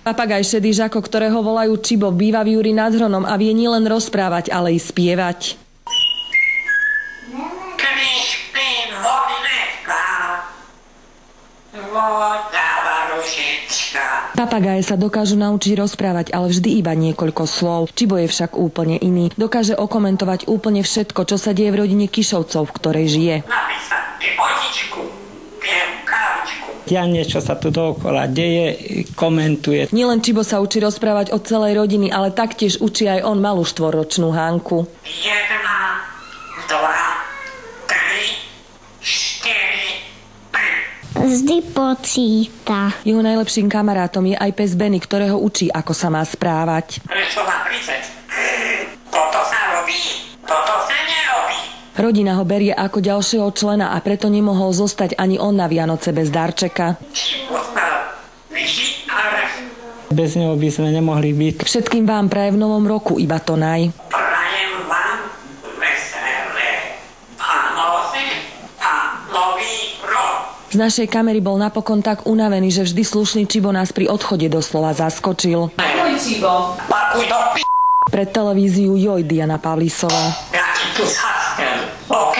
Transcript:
Papagaj šedý Žako, ktorého volajú Čibo, býva v Júri nad Hronom a vie nielen rozprávať, ale i spievať. Papagaje sa dokážu naučiť rozprávať, ale vždy iba niekoľko slov. Čibo je však úplne iný. Dokáže okomentovať úplne všetko, čo sa deje v rodine Kišovcov, v ktorej žije. Dianie, čo sa tu dookola deje, komentuje. Nielen Čibo sa učí rozprávať od celej rodiny, ale taktiež učí aj on malú 4-ročnú Hanku. 1, 2, 3, 4, 5. Vždy počíta. Jeho najlepším kamarátom je aj pes Benny, ktorého učí, ako sa má správať. Prečo má prísť? Toto sa robí, toto sa nerobí. Rodina ho berie ako ďalšieho člena a preto nemohol zostať ani on na Vianoce bez darčeka. Bez neho by sme nemohli byť. Všetkým vám praje v novom roku iba to naj. Prajem vám veselé Vánoce a nový rok. Z našej kamery bol napokon tak unavený, že vždy slušný Čibo nás pri odchode doslova zaskočil. Ahoj, Čibo. Pakuj do Pred televíziu Joj Diana Pavlísová. Ja ti tu zaspiem, OK?